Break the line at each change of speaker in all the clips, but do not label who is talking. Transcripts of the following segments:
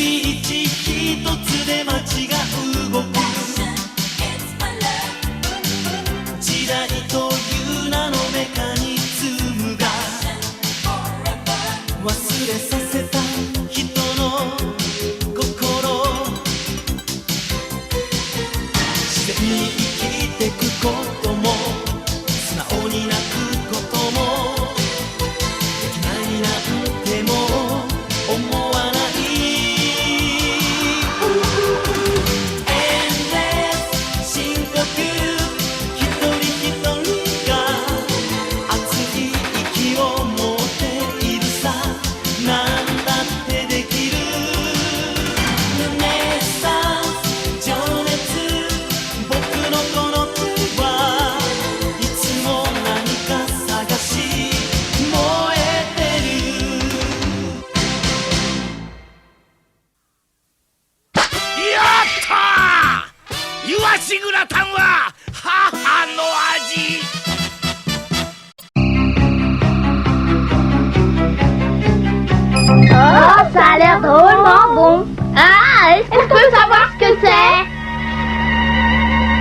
イッチ一つで街が動く時代という名のメカニズムが忘れさせた人の心自然に生きてくことも素直に泣くこともできないなんても思わないEndless 深呼吸一人一人が熱い息を持っているさなんだってできるルネッサンス情熱僕のこの手はいつも何か探し燃えてる
やったー！イワシグラタンは母の味。
Oh, ça a l'air drôlement bon. Ah, est-ce qu'on peut savoir ce que c'est?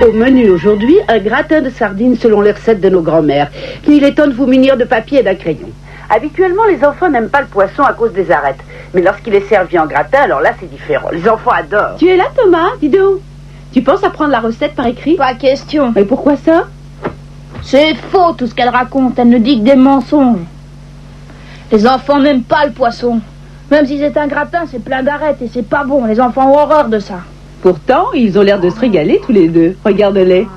Au menu aujourd'hui, un gratin de sardines selon les recettes de nos grands-mères. Il est temps de vous munir de papier et d'un crayon. Habituellement, les enfants n'aiment pas le poisson à cause des arêtes. Mais lorsqu'il est servi en gratin, alors là, c'est différent. Les enfants adorent.
Tu es là, Thomas? Dis donc. Tu penses à prendre la recette par écrit?
Pas question.
Mais pourquoi ça?
C'est faux tout ce qu'elle raconte. Elle ne dit que des mensonges. Les enfants n'aiment pas le poisson. Même si c'est un gratin, c'est plein d'arêtes et c'est pas bon. Les enfants ont horreur de ça.
Pourtant, ils ont l'air de se régaler tous les deux. Regarde-les.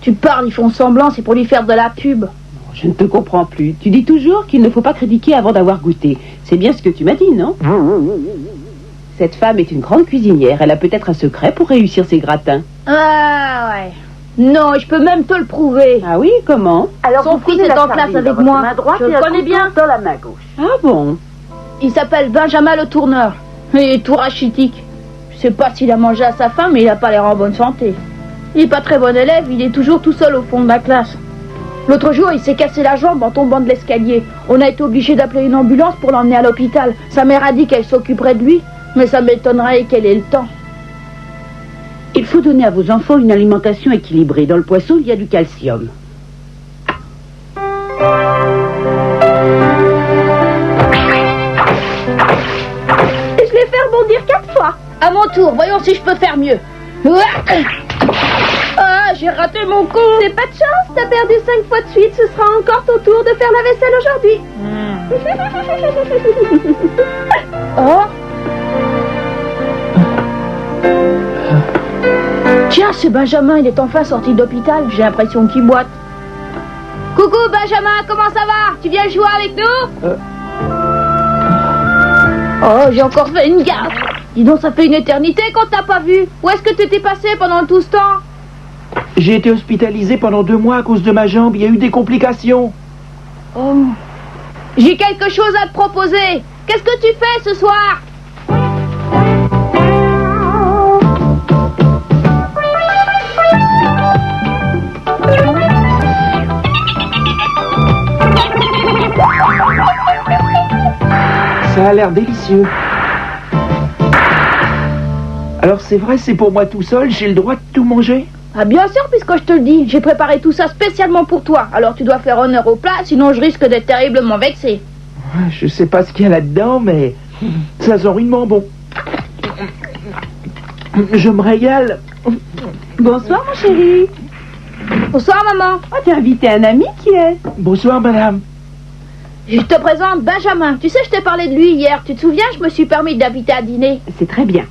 Tu parles, ils font semblant, c'est pour lui faire de la pub.
Je ne te comprends plus. Tu dis toujours qu'il ne faut pas critiquer avant d'avoir goûté. C'est bien ce que tu m'as dit, non? Cette femme est une grande cuisinière. Elle a peut-être un secret pour réussir ses gratins.
Ah ouais. Non, je peux même te le prouver.
Ah oui, comment?
Alors,
Son
vous
fils
prenez
est
la
en classe
sardine
avec
dans
moi.
votre main droite
Je
et
le
un
connais
couteau
bien.
dans la main gauche.
Ah bon?
Il s'appelle Benjamin le Tourneur. Il est tout rachitique. Je sais pas s'il a mangé à sa faim, mais il a pas l'air en bonne santé. Il est pas très bon élève, il est toujours tout seul au fond de la classe. L'autre jour, il s'est cassé la jambe en tombant de l'escalier. On a été obligé d'appeler une ambulance pour l'emmener à l'hôpital. Sa mère a dit qu'elle s'occuperait de lui, mais ça m'étonnerait qu'elle ait le temps.
Il faut donner à vos enfants une alimentation équilibrée. Dans le poisson, il y a du calcium.
Je vais faire bondir 4 fois. À mon tour, voyons si je peux faire mieux. Ah, j'ai raté mon coup.
C'est pas de chance, t'as perdu 5 fois de suite. Ce sera encore ton tour de faire la vaisselle aujourd'hui.
Oh. Tiens, c'est Benjamin, il est enfin sorti d'hôpital. J'ai l'impression qu'il boite. Coucou Benjamin, comment ça va? Tu viens jouer avec nous? Oh, j'ai encore fait une gaffe. Dis donc, ça fait une éternité qu'on t'a pas vu. Où est-ce que tu t'es passé pendant tout ce temps?
J'ai été hospitalisé pendant 2 mois à cause de ma jambe. Il y a eu des complications.
Oh. J'ai quelque chose à te proposer. Qu'est-ce que tu fais ce soir?
Ça a l'air délicieux. Alors c'est vrai, c'est pour moi tout seul, j'ai le droit de tout manger?
Ah bien sûr, puisque je te le dis, j'ai préparé tout ça spécialement pour toi. Alors tu dois faire honneur au plat, sinon je risque d'être terriblement vexé.
Je sais pas ce qu'il y a là-dedans, mais ça sent rudement bon. Je me régale.
Bonsoir, mon chéri.
Bonsoir maman.
Oh, tu as invité un ami qui est?
Bonsoir madame.
Je te présente Benjamin. Tu sais, je t'ai parlé de lui hier. Tu te souviens, je me suis permis de l'inviter à dîner.
C'est très bien.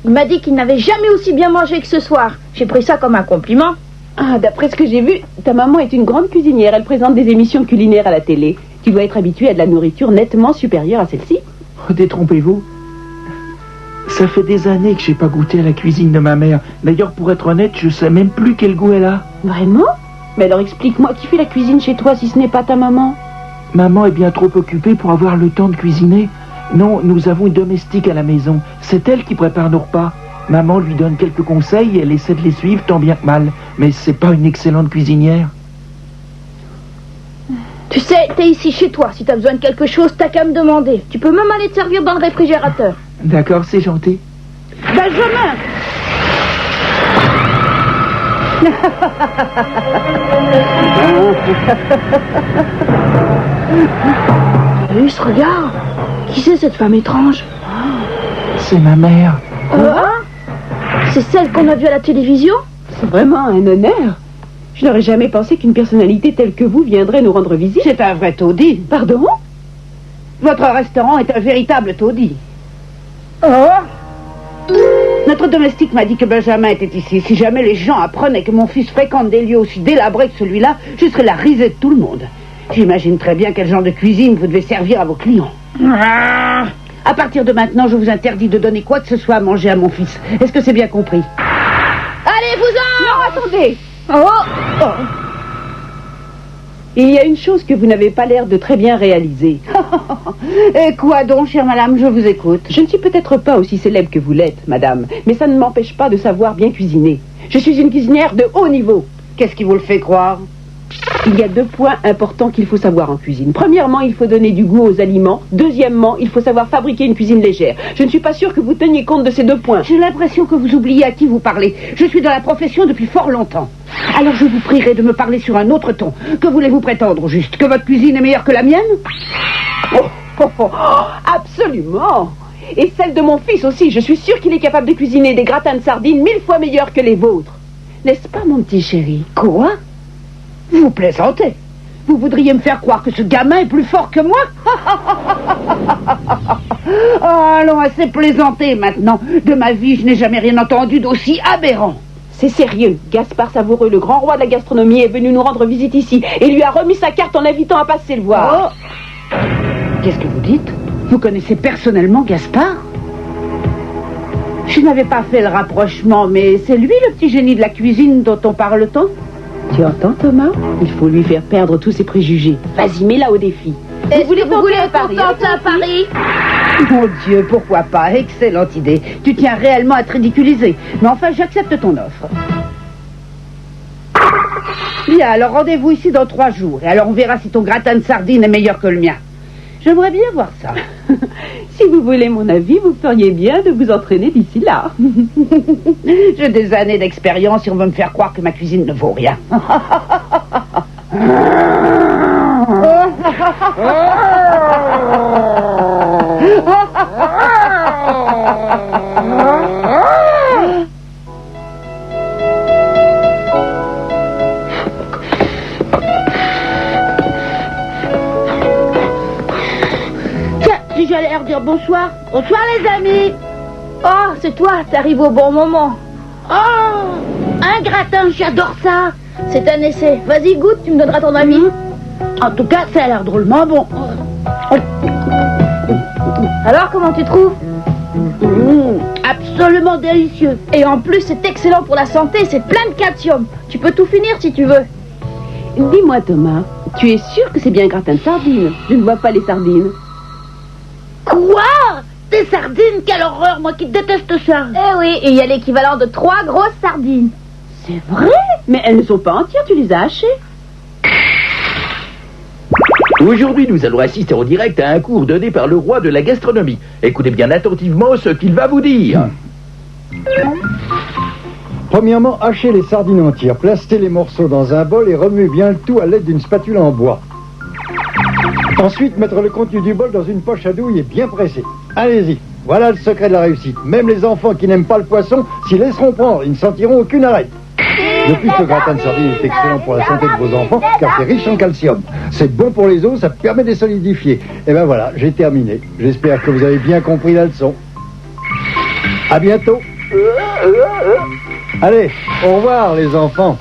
Il m'a dit qu'il n'avait jamais aussi bien mangé que ce soir. J'ai pris ça comme un compliment.
Ah, d'après ce que j'ai vu, ta maman est une grande cuisinière. Elle présente des émissions culinaires à la télé. Tu dois être habitué à de la nourriture nettement supérieure à celle-ci.
Oh, détrompez-vous. Ça fait des années que j'ai pas goûté à la cuisine de ma mère. D'ailleurs, pour être honnête, je sais même plus quel goût elle a.
Vraiment? Mais alors explique-moi, qui fait la cuisine chez toi si ce n'est pas ta maman?
Maman est bien trop occupée pour avoir le temps de cuisiner. Non, nous avons une domestique à la maison. C'est elle qui prépare nos repas. Maman lui donne quelques conseils et elle essaie de les suivre tant bien que mal. Mais c'est pas une excellente cuisinière.
Tu sais, t'es ici chez toi. Si t'as besoin de quelque chose, t'as qu'à me demander. Tu peux même aller te servir dans le réfrigérateur.
D'accord, c'est gentil.
Benjamin!
Luce, regarde. Qui c'est cette femme étrange?
C'est ma mère.
C'est celle qu'on a vue à la télévision?
C'est vraiment un honneur. Je n'aurais jamais pensé qu'une personnalité telle que vous viendrait nous rendre visite.
C'est un vrai taudis.
Pardon?
Votre restaurant est un véritable taudis.
Oh.
Notre domestique m'a dit que Benjamin était ici. Si jamais les gens apprenaient que mon fils fréquente des lieux aussi délabrés que celui-là, je serais la risée de tout le monde. J'imagine très bien quel genre de cuisine vous devez servir à vos clients. À partir de maintenant, je vous interdis de donner quoi que ce soit à manger à mon fils. Est-ce que c'est bien compris?
Allez-vous-en!
Non, attendez!
Oh.
Il y a une chose que vous n'avez pas l'air de très bien réaliser.
Et quoi donc, chère madame, je vous écoute.
Je ne suis peut-être pas aussi célèbre que vous l'êtes, madame, mais ça ne m'empêche pas de savoir bien cuisiner. Je suis une cuisinière de haut niveau.
Qu'est-ce qui vous le fait croire?
Il y a 2 points importants qu'il faut savoir en cuisine. Premièrement, il faut donner du goût aux aliments. Deuxièmement, il faut savoir fabriquer une cuisine légère. Je ne suis pas sûre que vous teniez compte de ces 2 points.
J'ai l'impression que vous oubliez à qui vous parlez. Je suis dans la profession depuis fort longtemps. Alors je vous prierai de me parler sur un autre ton. Que voulez-vous prétendre, au juste? Que votre cuisine est meilleure que la mienne?
Absolument! Et celle de mon fils aussi. Je suis sûre qu'il est capable de cuisiner des gratins de sardines 1000 fois meilleurs que les vôtres. N'est-ce pas, mon petit chéri?
Quoi? Vous plaisantez? Vous voudriez me faire croire que ce gamin est plus fort que moi? Oh, allons, assez plaisanter maintenant. De ma vie, je n'ai jamais rien entendu d'aussi aberrant.
C'est sérieux. Gaspard Savoureux, le grand roi de la gastronomie, est venu nous rendre visite ici et lui a remis sa carte en l'invitant à passer le voir.
Oh. Qu'est-ce que vous dites? Vous connaissez personnellement Gaspard? Je n'avais pas fait le rapprochement, mais c'est lui le petit génie de la cuisine dont on parle tant?
Tu entends, Thomas? Il faut lui faire perdre tous ses préjugés. Vas-y, mets-la au défi.
Est-ce
voulez
que vous
tenter
voulez
à Paris,
tenter à Paris?
Mon Dieu, pourquoi pas? Excellente idée. Tu tiens réellement à te ridiculiser. Mais enfin, j'accepte ton offre. Bien, alors rendez-vous ici dans 3 jours. Et alors on verra si ton gratin de sardines est meilleur que le mien. J'aimerais bien voir ça.
Si vous voulez mon avis, vous feriez bien de vous entraîner d'ici là.
J'ai des années d'expérience et on veut me faire croire que ma cuisine ne vaut rien.
Tiens, si j'allais leur dire bonsoir. Bonsoir les amis. Oh, c'est toi, t'arrives au bon moment. Oh, un gratin, j'adore ça. C'est un essai. Vas-y, goûte, tu me donneras ton avis.
En tout cas, ça a l'air drôlement bon.
Alors, comment tu trouves?
Absolument délicieux.
Et en plus, c'est excellent pour la santé, c'est plein de calcium. Tu peux tout finir si tu veux.
Dis-moi, Thomas, tu es sûr que c'est bien un gratin de sardines? Je ne vois pas les sardines.
Quoi? Des sardines? Quelle horreur, moi qui déteste ça. Eh oui, et il y a l'équivalent de 3 grosses sardines.
C'est vrai? Mais elles ne sont pas entières, tu les as hachées.
Aujourd'hui, nous allons assister en direct à un cours donné par le roi de la gastronomie. Écoutez bien attentivement ce qu'il va vous dire.
Premièrement, hachez les sardines entières, placez les morceaux dans un bol et remuez bien le tout à l'aide d'une spatule en bois. Ensuite, mettre le contenu du bol dans une poche à douille et bien pressé. Allez-y, voilà le secret de la réussite. Même les enfants qui n'aiment pas le poisson s'y laisseront prendre, ils ne sentiront aucune arrête. De plus, ce gratin de sardines est excellent pour la santé de vos enfants car c'est riche en calcium. C'est bon pour les os, ça permet de les solidifier. Et ben voilà, j'ai terminé. J'espère que vous avez bien compris la leçon. À bientôt. Allez, au revoir les enfants.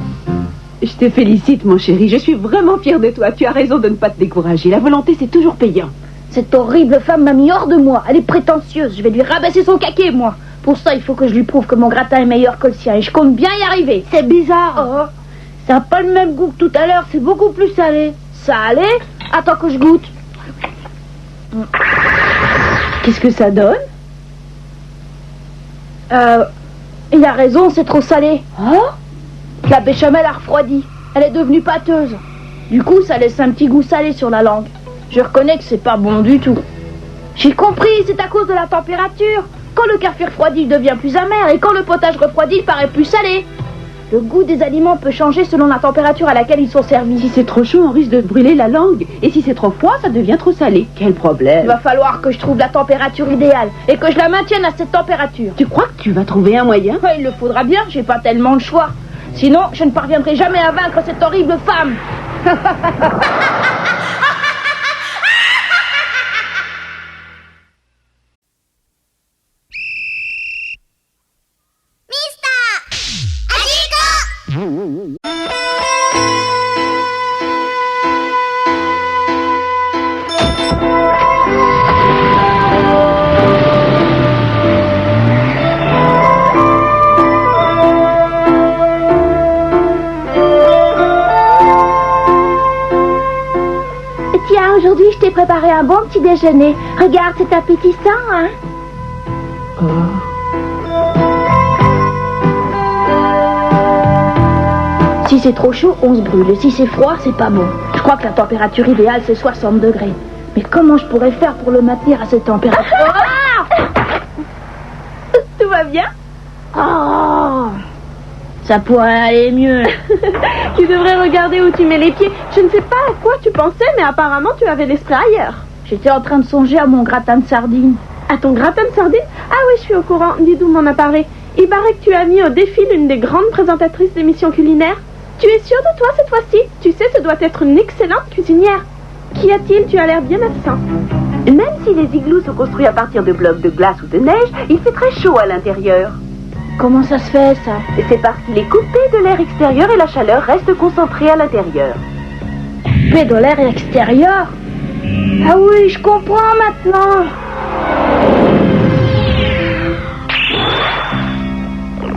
Je te félicite, mon chéri. Je suis vraiment fière de toi. Tu as raison de ne pas te décourager. La volonté, c'est toujours payant.
Cette horrible femme m'a mis hors de moi. Elle est prétentieuse. Je vais lui rabasser son caquet, moi. Pour ça, il faut que je lui prouve que mon gratin est meilleur que le sien. Et je compte bien y arriver.
C'est bizarre.
Oh.
Ça n'a pas le même goût que tout à l'heure, c'est beaucoup plus salé.
Salé? Attends que je goûte.
Qu'est-ce que ça donne?
Il a raison, c'est trop salé.
Hein?
La béchamel a refroidi. Elle est devenue pâteuse. Du coup, ça laisse un petit goût salé sur la langue. Je reconnais que c'est pas bon du tout. J'ai compris, c'est à cause de la température. Quand le café refroidit, il devient plus amer, et quand le potage refroidit, il paraît plus salé. Le goût des aliments peut changer selon la température à laquelle ils sont servis.
Si c'est trop chaud, on risque de brûler la langue. Et si c'est trop froid, ça devient trop salé. Quel problème?
Il va falloir que je trouve la température idéale et que je la maintienne à cette température.
Tu crois que tu vas trouver un moyen?
Ouais, il le faudra bien, j'ai pas tellement de choix. Sinon, je ne parviendrai jamais à vaincre cette horrible femme. Tiens, aujourd'hui, je t'ai préparé un bon petit déjeuner. Regarde, c'est appétissant, hein? Si c'est trop chaud, on se brûle. Et si c'est froid, c'est pas bon. Je crois que la température idéale, c'est 60 degrés. Mais comment je pourrais faire pour le maintenir à cette température? Tout va bien? Oh, ça pourrait aller mieux.
Tu devrais regarder où tu mets les pieds. Je ne sais pas à quoi tu pensais, mais apparemment tu avais l'esprit ailleurs.
J'étais en train de songer à mon gratin de sardines.
À ton gratin de sardines? Ah oui, je suis au courant. Didou m'en a parlé. Il paraît que tu as mis au défi l'une des grandes présentatrices d'émissions culinaires. Tu es sûre de toi cette fois-ci? Tu sais, ce doit être une excellente cuisinière. Qu'y a-t-il? Tu as l'air bien absent.
Même si les igloos sont construits à partir de blocs de glace ou de neige, il fait très chaud à l'intérieur.
Comment ça se fait, ça?
Et c'est parce qu'il est coupé de l'air extérieur et la chaleur reste concentrée à l'intérieur.
Coupé de l'air extérieur? Ah oui, je comprends maintenant.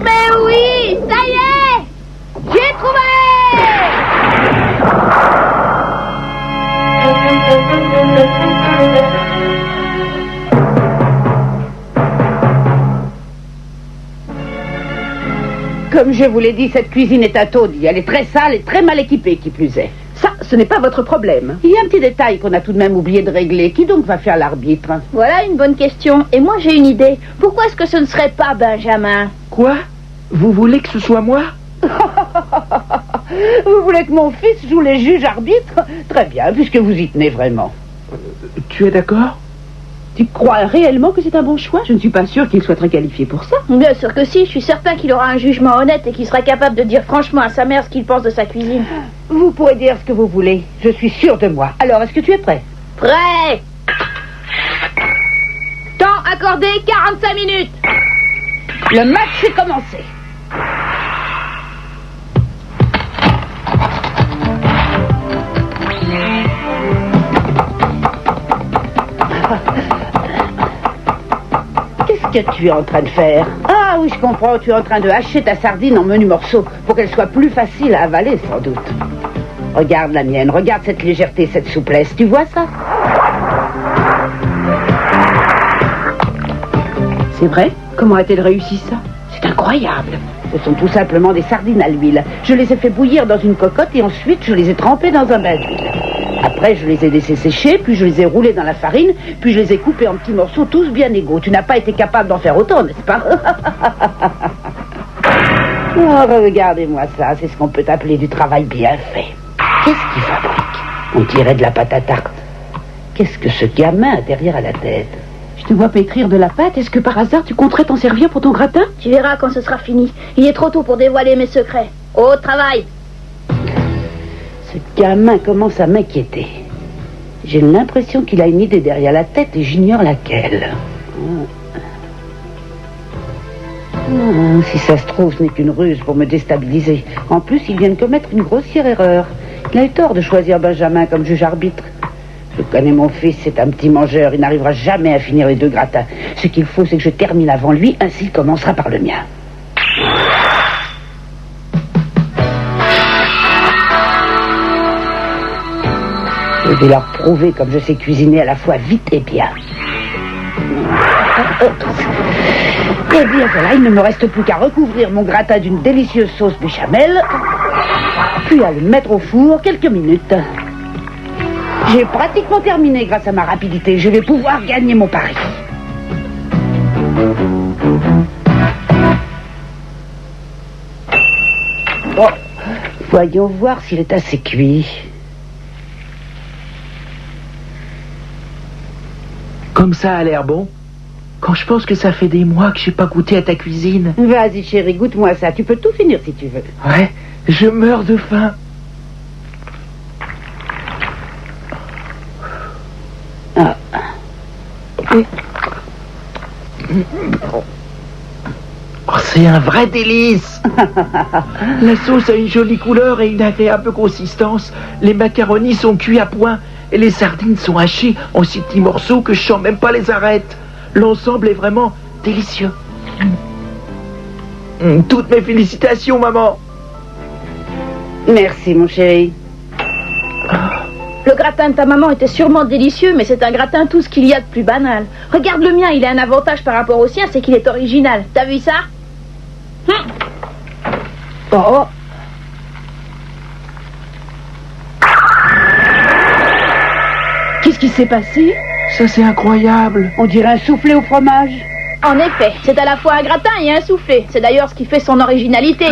Mais oui, ça y est! J'ai trouvé!
Comme je vous l'ai dit, cette cuisine est à taudis. Elle est très sale et très mal équipée, qui plus est. Ça, ce n'est pas votre problème. Il y a un petit détail qu'on a tout de même oublié de régler. Qui donc va faire l'arbitre?
Voilà une bonne question. Et moi, j'ai une idée. Pourquoi est-ce que ce ne serait pas Benjamin?
Quoi? Vous voulez que ce soit moi?
Vous voulez que mon fils joue les juges arbitres? Très bien, puisque vous y tenez vraiment.
Tu es d'accord?
Tu crois réellement que c'est un bon choix? Je ne suis pas sûre qu'il soit très qualifié pour ça.
Bien sûr que si. Je suis certain qu'il aura un jugement honnête et qu'il sera capable de dire franchement à sa mère ce qu'il pense de sa cuisine.
Vous pourrez dire ce que vous voulez. Je suis sûre de moi. Alors, est-ce que tu es prêt?
Prêt! Temps accordé, 45 minutes.
Le match est commencé. Qu'est-ce que tu es en train de faire? Ah oui, je comprends. Tu es en train de hacher ta sardine en menus morceaux pour qu'elle soit plus facile à avaler, sans doute. Regarde la mienne. Regarde cette légèreté, cette souplesse. Tu vois ça?
C'est vrai? Comment a-t-elle réussi ça?
C'est incroyable. Ce sont tout simplement des sardines à l'huile. Je les ai fait bouillir dans une cocotte et ensuite je les ai trempées dans un bain d'huile. Après, je les ai laissés sécher, puis je les ai roulés dans la farine, puis je les ai coupés en petits morceaux, tous bien égaux. Tu n'as pas été capable d'en faire autant, n'est-ce pas? Oh, regardez-moi ça, c'est ce qu'on peut appeler du travail bien fait. Qu'est-ce qu'il fabrique? On dirait de la pâte à tarte. Qu'est-ce que ce gamin a derrière à la tête?
Je te vois pétrir de la pâte. Est-ce que par hasard tu compterais t'en servir pour ton gratin?
Tu verras quand ce sera fini. Il est trop tôt pour dévoiler mes secrets. Au travail!
Ce gamin commence à m'inquiéter. J'ai l'impression qu'il a une idée derrière la tête et j'ignore laquelle. Si ça se trouve, ce n'est qu'une ruse pour me déstabiliser. En plus, il vient de commettre une grossière erreur. Il a eu tort de choisir Benjamin comme juge arbitre. Je connais mon fils, c'est un petit mangeur. Il n'arrivera jamais à finir les deux gratins. Ce qu'il faut, c'est que je termine avant lui, ainsi il commencera par le mien. Je vais leur prouver comme je sais cuisiner à la fois vite et bien. Eh bien voilà, il ne me reste plus qu'à recouvrir mon gratin d'une délicieuse sauce béchamel. Puis à le mettre au four quelques minutes. J'ai pratiquement terminé grâce à ma rapidité. Je vais pouvoir gagner mon pari. Bon, voyons voir s'il est assez cuit.
Comme ça a l'air bon. Quand je pense que ça fait des mois que j'ai pas goûté à ta cuisine.
Vas-y chérie, goûte-moi ça. Tu peux tout finir si tu veux.
Ouais, je meurs de faim.
Ah.
Oh, c'est un vrai délice. La sauce a une jolie couleur et une agréable consistance. Les macaronis sont cuits à point et les sardines sont hachées en si petits morceaux que je sens même pas les arêtes. L'ensemble est vraiment délicieux. Toutes mes félicitations, maman.
Merci mon chéri.
Le gratin de ta maman était sûrement délicieux, mais c'est un gratin tout ce qu'il y a de plus banal. Regarde le mien, il a un avantage par rapport au sien, c'est qu'il est original. T'as vu ça?
Oh.
Qu'est-ce qui s'est passé?
Ça, c'est incroyable.
On dirait un soufflé au fromage.
En effet, c'est à la fois un gratin et un soufflé. C'est d'ailleurs ce qui fait son originalité.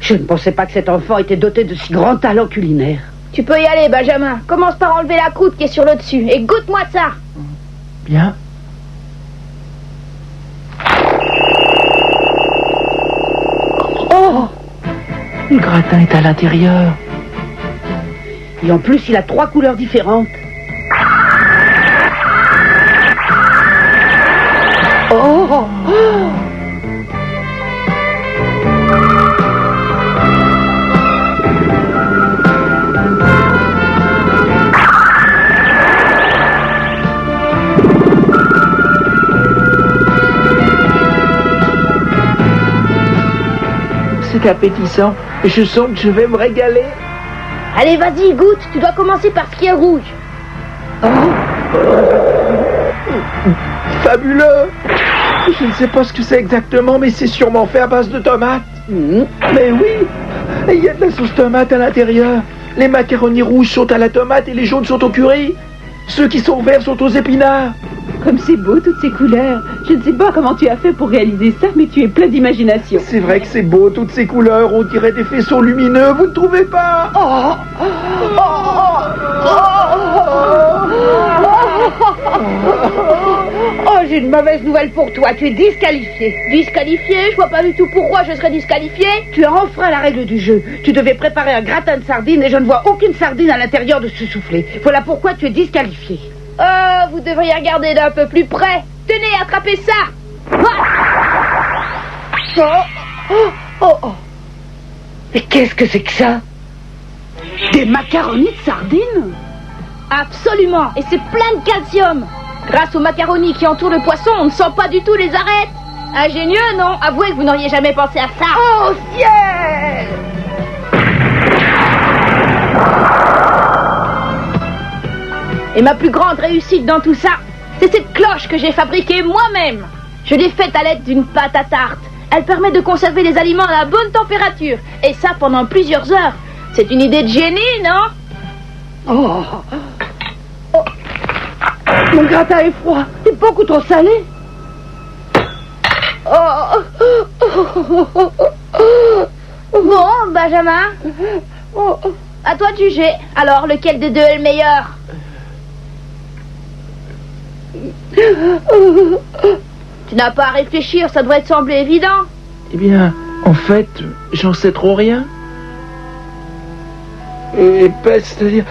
Je ne pensais pas que cet enfant était doté de si grands talents culinaires.
Tu peux y aller, Benjamin. Commence par enlever la croûte qui est sur le dessus et goûte-moi ça.
Bien.
Oh!
Le gratin est à l'intérieur.
Et en plus, il a 3 couleurs différentes. Oh!
C'est appétissant. Je sens que je vais me régaler.
Allez, vas-y, goûte. Tu dois commencer par ce qui est rouge.
Fabuleux. Je ne sais pas ce que c'est exactement, mais c'est sûrement fait à base de tomates. Mais oui, il y a de la sauce tomate à l'intérieur. Les macaronis rouges sont à la tomate et les jaunes sont au curry. Ceux qui sont verts sont aux épinards.
Comme c'est beau, toutes ces couleurs. Je ne sais pas comment tu as fait pour réaliser ça, mais tu es plein d'imagination.
C'est vrai que c'est beau, toutes ces couleurs. On dirait des faisceaux lumineux, vous ne trouvez pas?
Oh, j'ai une mauvaise nouvelle pour toi. Tu es disqualifié.
Disqualifié? Je vois pas du tout pourquoi je serais disqualifié.
Tu as enfreint la règle du jeu. Tu devais préparer un gratin de sardines et je ne vois aucune sardine à l'intérieur de ce soufflet. Voilà pourquoi tu es disqualifié.
Oh, vous devriez regarder d'un peu plus près. Tenez, attrapez ça.
Mais qu'est-ce que c'est que ça? Des macaronis de sardines?
Absolument, et c'est plein de calcium. Grâce aux macaronis qui entourent le poisson, on ne sent pas du tout les arêtes. Ingénieux, non? Avouez que vous n'auriez jamais pensé à ça.
Oh ciel!
Et ma plus grande réussite dans tout ça, c'est cette cloche que j'ai fabriquée moi-même. Je l'ai faite à l'aide d'une pâte à tarte. Elle permet de conserver les aliments à la bonne température. Et ça pendant plusieurs heures. C'est une idée de génie, non?
Oh. Mon gratin est froid. C'est beaucoup trop salé.
Bon, Benjamin. À toi de juger. Alors, lequel des deux est le meilleur? Tu n'as pas à réfléchir, ça devrait te sembler évident.
Eh bien, en fait, j'en sais trop rien. C'est-à-dire,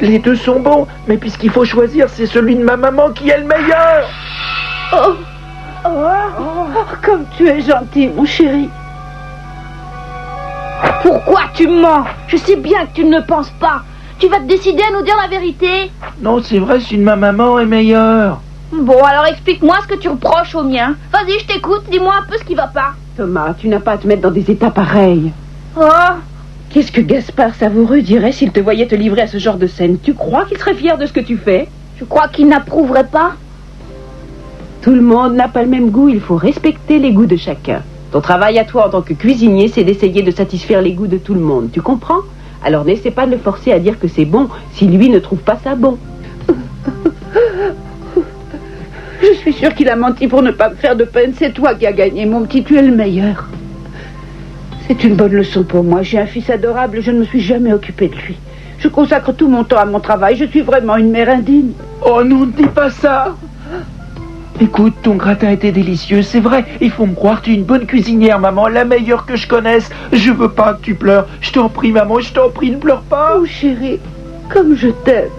les deux sont bons, mais puisqu'il faut choisir, c'est celui de ma maman qui est le meilleur.
Comme tu es gentil, mon chéri.
Pourquoi tu mens? Je sais bien que tu ne le penses pas. Tu vas te décider à nous dire la vérité?
Non, c'est vrai, celui de ma maman est meilleur.
Bon, alors explique-moi ce que tu reproches au mien. Vas-y, je t'écoute, dis-moi un peu ce qui va pas.
Thomas, tu n'as pas à te mettre dans des états pareils.
Oh,
Qu'est-ce que Gaspard Savoureux dirait s'il te voyait te livrer à ce genre de scène? Tu crois qu'il serait fier de ce que tu fais?
je crois qu'il n'approuverait pas.
Tout le monde n'a pas le même goût, il faut respecter les goûts de chacun. Ton travail à toi en tant que cuisinier, c'est d'essayer de satisfaire les goûts de tout le monde. Tu comprends? Alors n'essaie pas de le forcer à dire que c'est bon si lui ne trouve pas ça bon.
Je suis sûre qu'il a menti pour ne pas me faire de peine. C'est toi qui as gagné, mon petit, tu es le meilleur. C'est une bonne leçon pour moi. J'ai un fils adorable, je ne me suis jamais occupée de lui. Je consacre tout mon temps à mon travail, je suis vraiment une mère indigne.
Oh non, ne dis pas ça. Écoute, ton gratin était délicieux, c'est vrai. Il faut me croire, tu es une bonne cuisinière, maman, la meilleure que je connaisse. Je veux pas que tu pleures. Je t'en prie, maman, je t'en prie, ne pleure pas.
Oh chérie, comme je t'aime.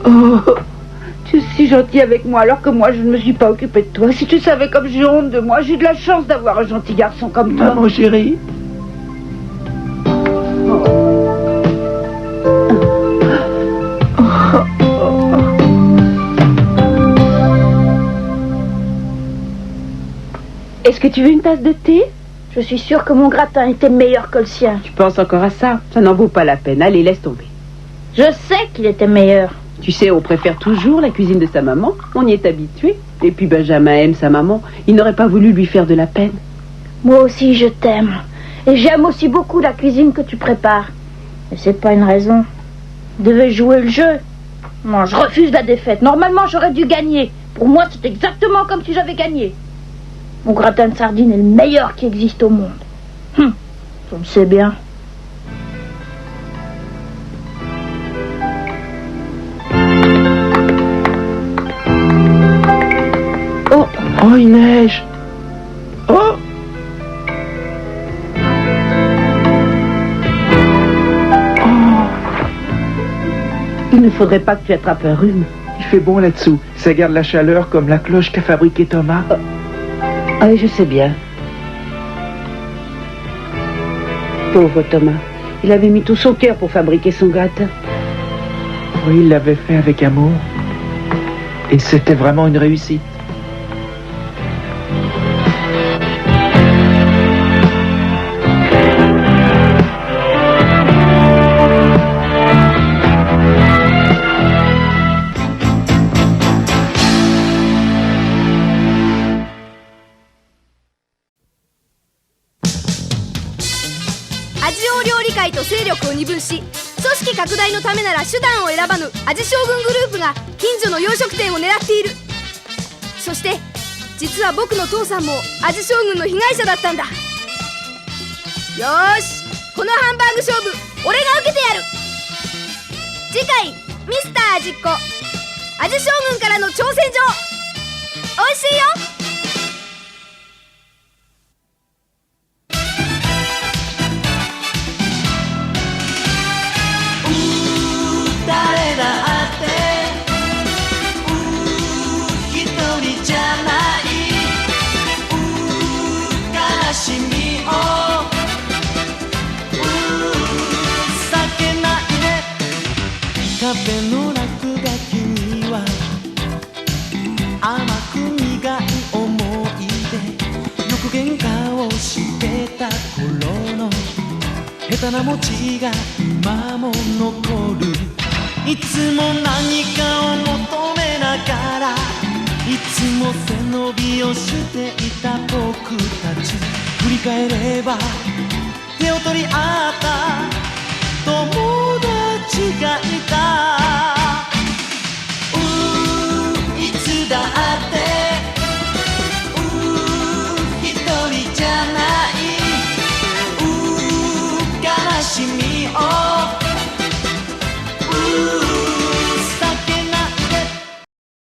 Oh, tu es si gentil avec moi alors que moi je ne me suis pas occupée de toi. Si tu savais comme j'ai honte de moi, j'ai de la chance d'avoir un gentil garçon comme toi.
Maman chérie.
Est-ce que tu veux une tasse de thé?
Je suis sûre que mon gratin était meilleur que le sien.
Tu penses encore à ça? Ça n'en vaut pas la peine. Allez, laisse tomber.
Je sais qu'il était meilleur.
Tu sais, on préfère toujours la cuisine de sa maman. On y est habitué. Et puis Benjamin aime sa maman. Il n'aurait pas voulu lui faire de la peine.
Moi aussi, je t'aime. Et j'aime aussi beaucoup la cuisine que tu prépares. Mais c'est pas une raison. Je devais jouer le jeu. Non, je refuse la défaite. Normalement, j'aurais dû gagner. Pour moi, c'est exactement comme si j'avais gagné. Mon gratin de sardines est le meilleur qui existe au monde. Je le sais bien.
Oh, oh, il neige. Oh.
Il ne faudrait pas que tu attrapes un rhume.
Il fait bon là-dessous. Ça garde la chaleur comme la cloche qu'a fabriquée Thomas.
Ah oui, je sais bien. Pauvre Thomas. Il avait mis tout son cœur pour fabriquer son gratin.
Oui, il l'avait fait avec amour. Et c'était vraiment une réussite.